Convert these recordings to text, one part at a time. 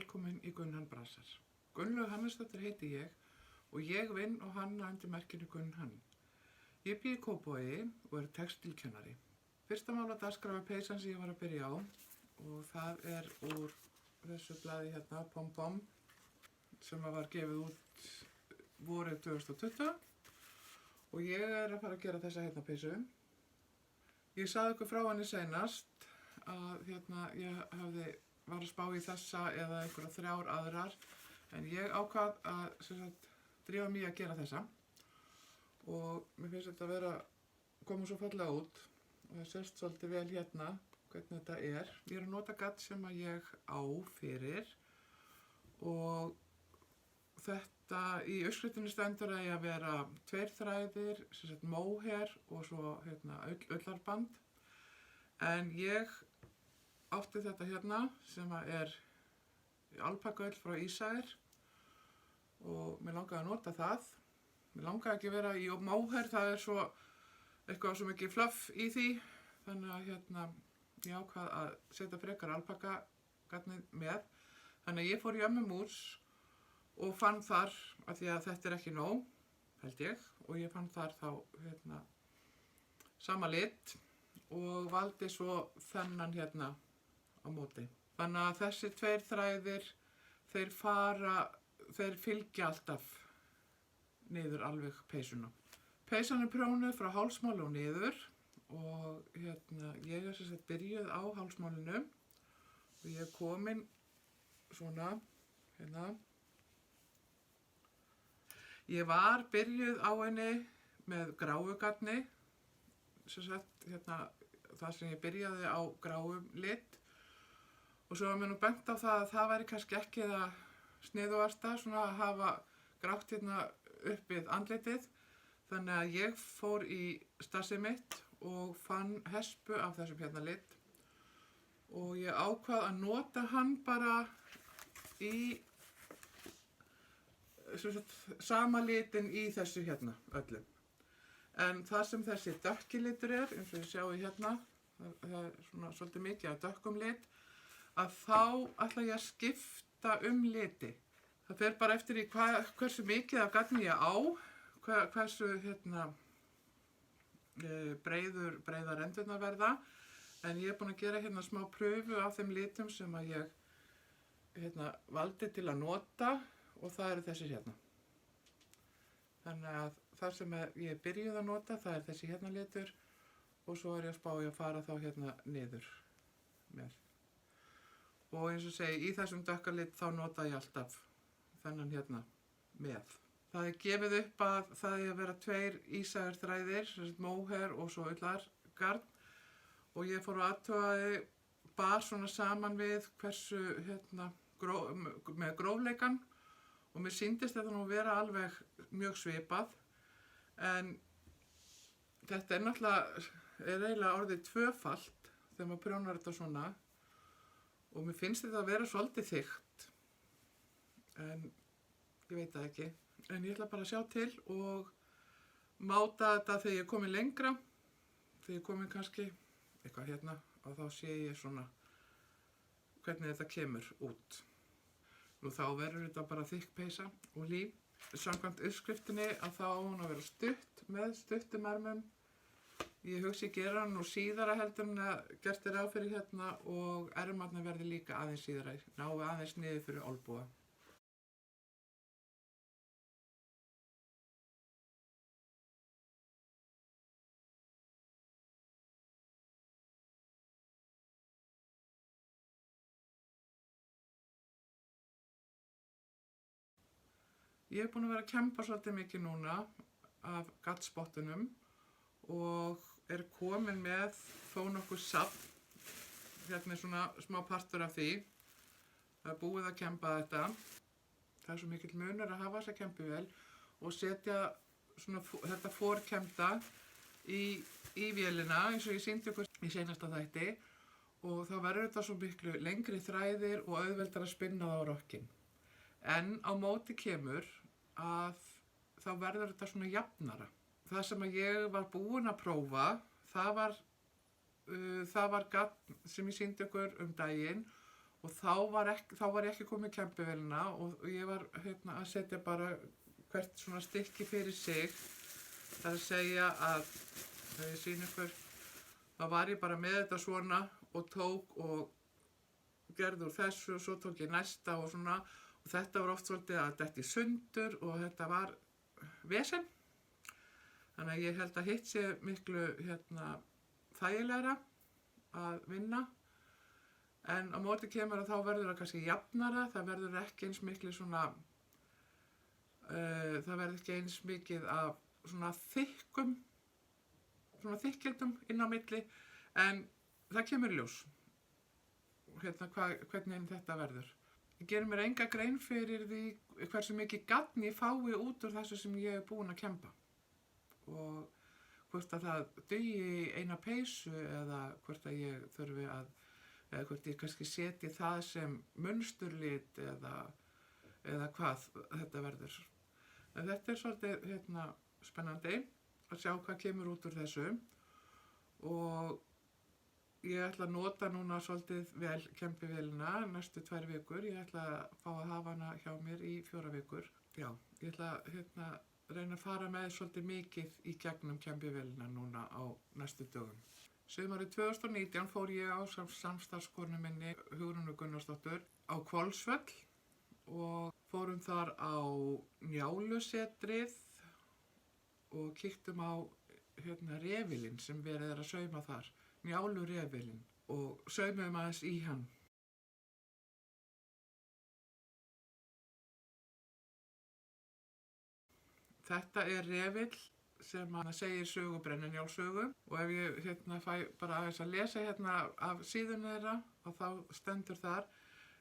velkomin í Gunnhann Brasar. Gunnlaug Hannesdóttir heiti ég og ég vinn og hanna undir merkinu Gunnhann. Ég bý í Kópavogi og er textílkennari. Fyrsta mál á dagskrá er peysan sem ég var að byrja á og það er úr þessu blaði hérna, Pom Pom, sem var gefið út vorið 2020 og ég er að fara að gera þessa hérna peysu. Ég sagði ykkur frá henni seinast að ég var að spá í þessa eða einhverja 3 aðrar, en ég ákvað að drífa mig að gera þessa og mér finnst þetta að koma svo fallega út og það sést svolítið vel hérna hvernig þetta er. Ég er að nota gadd sem að ég á fyrir og þetta í uppskriftinni stendur að vera 2 þræðir, móher og svo ullarband, en ég átti þetta hérna sem er alpakaull frá Ísrael og mér langaði að nota það. Mér langaði ekki að vera í móher, það er svo eitthvað svo mikið fluff í því, þannig að ég ákvað að setja frekar alpakagarnið með. Þannig að ég fór í Ömmumús og fann þar, af því að þetta er ekki nóg, held ég, og ég fann þar þá sama lit og valdi svo þennan hérna á móti. Þannig að þessi 2 þræðir, þeir fylgja alltaf niður alveg peysuna. Peysan er prjónuð frá hálsmáli og niður og ég er byrjuð á hálsmálinu og ég er komin svona hérna. Ég var byrjuð á henni með gráu garni, það sem ég byrjaði á gráum lit. Og svo var mér nú bent á það að það væri kannski ekki það sniðugasta að hafa grátt hérna upp við andlitið. Þannig að ég fór í stassið mitt og fann hespu af þessum hérna lit. Og ég ákvað að nota hann bara í sama litin í þessu hérna öllu. En það sem þessi dökki litur er, eins og ég sjáu hérna, það er svona svolítið mikið af dökkum lit, að þá ætla ég að skipta liti. Það fer bara eftir í hversu mikið af garni ég á, hversu breiðar endurnar verða, en ég er búin að gera hérna smá pröfu af þeim litum sem að ég valdi til að nota og það eru þessir hérna. Þannig að þar sem ég er byrjuð að nota, það er þessi hérna litur og svo er ég að spá í að fara þá hérna niður með. Og eins og segi, í þessum dökkalit þá nota ég alltaf þennan hérna með. Það er gefið upp að það er að vera 2 Ísrael þræðir, móher og svo ullargarn, og ég fór að athugaði bar svona saman við hversu með grófleikan og mér sýndist þetta nú vera alveg mjög svipað, en þetta er eiginlega orðið 2-falt þegar maður prjónar þetta svona. Og mér finnst þetta að vera svolítið þykkt, en ég veit það ekki. En ég ætla bara að sjá til og máta þetta þegar ég er komin lengra. Þegar ég er komin kannski eitthvað hérna og þá sé ég svona hvernig þetta kemur út. Nú þá verður þetta bara þykk peysa og líf. Samkvæmt uppskriftinni að þá á hún að vera stutt með stuttum ermum. Ég hugsi að gera hann nú síðara heldur en að gert er ráð fyrir hérna og ermarnir verði líka aðeins síðara, nái aðeins niður fyrir olnboga. Ég er búin að vera að kempa svolítið mikið núna af gaddspottunum og er komin með þó nokkuð safn, hérna er svona smá partur af því. Það er búið að kempa þetta. Það er svo mikill munur að hafa þessa kempivél og setja svona þetta fórkemda í vélina eins og ég sýndi ykkur í seinasta þætti og þá verður þetta svo miklu lengri þræðir og auðveldar að spinna það á rokkinn. En á móti kemur að þá verður þetta svona jafnara. Það sem ég var búin að prófa, það var garn sem ég sýndi ykkur daginn og þá var ég ekki komið kempivélina og ég var að setja bara hvert svona stykki fyrir sig. Það er að segja að, þegar ég sýni ykkur, þá var ég bara með þetta svona og tók og gerði úr þessu og svo tók ég næsta og svona, og þetta var oft svolítið að detti sundur og þetta var vesen. Þannig að ég held að hitt sé miklu þægilegra að vinna, en á móti kemur að þá verður það kannski jafnara, það verður ekki eins miklu svona, það verður ekki eins mikið af svona þykkildum inn á milli, en það kemur í ljós hvernig þetta verður. Ég gerir mér enga grein fyrir því hversu mikið gagn ég fái út úr þessu sem ég er búin að kempa og hvort að það dugi í eina peysu eða hvort að ég þurfi eða hvort ég kannski setji það sem munsturlit eða hvað þetta verður. En þetta er svolítið spennandi að sjá hvað kemur út úr þessu og ég ætla að nota núna svolítið vel kempivélina næstu 2 vikur. Ég ætla að fá að hafa hana hjá mér í 4 vikur. Já, ég ætla að reyna að fara með svolítið mikið í gegnum kempivélina núna á næstu dögum. Sumarið 2019 fór ég á samstarfskonu minni Hugrúnu Gunnarsdóttur á Hvolsvöll og fórum þar á Njálusetrið og kíktum á refilinn sem verið er að sauma þar, Njálurefilinn, og saumum aðeins í hann. Þetta er refill sem segir sögu Brennunjálssögu og ef ég fæ bara aðeins að lesa af síðunni þeirra og þá stendur þar: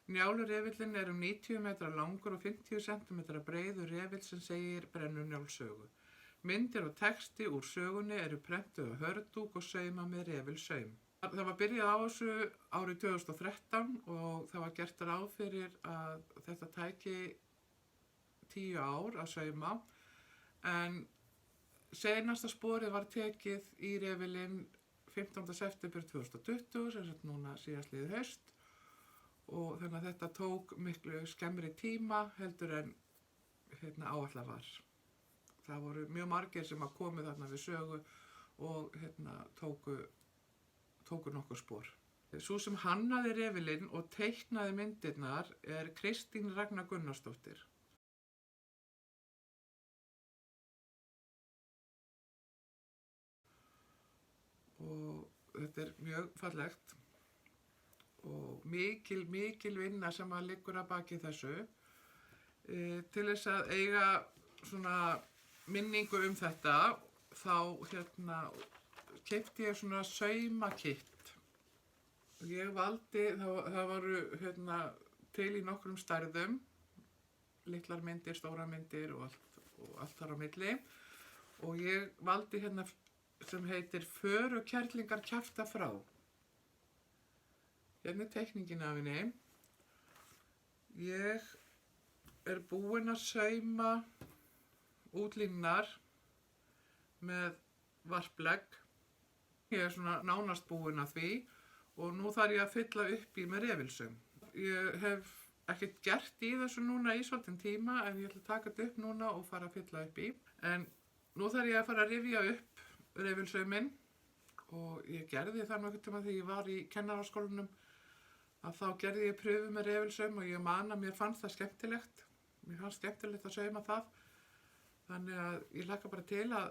Njálurefillinn er 90 metra langur og 50 cm breiður refill sem segir Brennunjálssögu. Myndir og texti úr sögunni eru prentuð á hördúk og saumað með refilsaum. Það var byrjað á þessu árið 2013 og það var gert ráð fyrir að þetta tæki 10 ár að sauma, en seinasta sporið var tekið í refilinn 15. september 2020, sem sagt núna síðastliðið haust, og þannig að þetta tók miklu skemmri tíma heldur en áætlað var. Það voru mjög margir sem komu þarna við sögu og tóku nokkur spor. Sú sem hannaði refilinn og teiknaði myndirnar er Kristín Ragna Gunnarsdóttir. Og þetta er mjög fallegt og mikil vinna sem liggur að baki þessu. Til þess að eiga svona minningu um þetta, þá keypti ég svona saumakitt. Ég valdi, það voru til í nokkrum stærðum, litlar myndir, stóra myndir og allt þar á milli, og ég valdi sem heitir Förukerlingar kjafta frá. Hérna er teikningin af henni. Ég er búin að sauma útlínunar með varplegg. Ég er svona nánast búin að því og nú þarf ég að fylla upp í með refilsaum. Ég hef ekkert gert í þessu núna í svolítinn tíma, en ég ætla að taka þetta upp núna og fara að fylla upp í. En nú þarf ég að fara að rifja upp refilsauminn og ég gerði það nokkuð tíma þegar ég var í kennaraskólanum, að þá gerði ég pröfu með refilsaum og ég man að mér fannst það skemmtilegt. Mér fannst skemmtilegt að sauma það, þannig að ég hlakka bara til að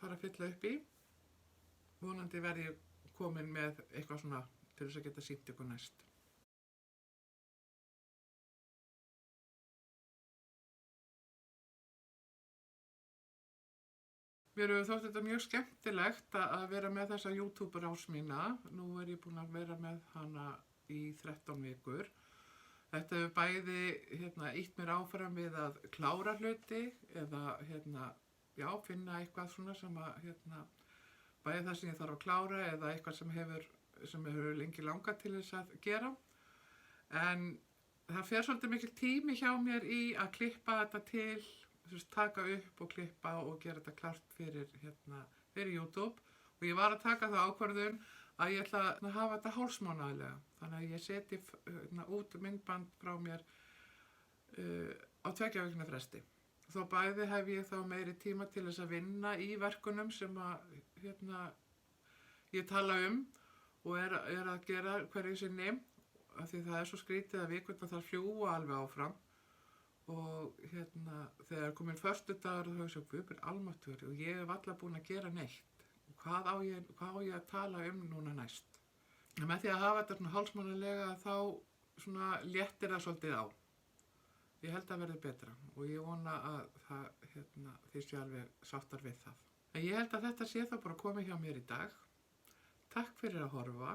fara að fylla upp í. Vonandi verð ég komin með eitthvað svona til þess að geta sýnt ykkur næst. Mér hefur þótt þetta mjög skemmtilegt að vera með þessa YouTube-rás mína. Nú er ég búin að vera með hana í 13 vikur. Þetta hefur bæði ýtt mér áfram við að klára hluti eða finna eitthvað svona sem að bæði það sem ég þarf að klára eða eitthvað sem hefur lengi langað til þess að gera. En það fer svolítið mikil tími hjá mér í að klippa þetta til, taka upp og klippa og gera þetta klárt fyrir YouTube, og ég var að taka það ákvörðun að ég ætla að hafa þetta hálfsmánaðarlega. Þannig að ég seti út myndband frá mér á 2 vikna fresti. Þó bæði hef ég þá meiri tíma til þess að vinna í verkunum sem að ég tala og er að gera hverju sinni, af því það er svo skrítið að vikuna þarf fljúga alveg áfram. Og þegar komin föstudagur og hugsa upp almáttugur og ég hef alla búin að gera neitt. Hvað á ég að tala núna næst? Með því að hafa þetta svona hálfsmánaðarlega þá svona léttir það svolítið á. Ég held að verði betra og ég vona að þið séu alveg sáttar við það. En ég held að þetta sé þá bara komið hjá mér í dag. Takk fyrir að horfa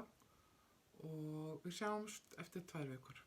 og við sjáumst eftir 2 vikur.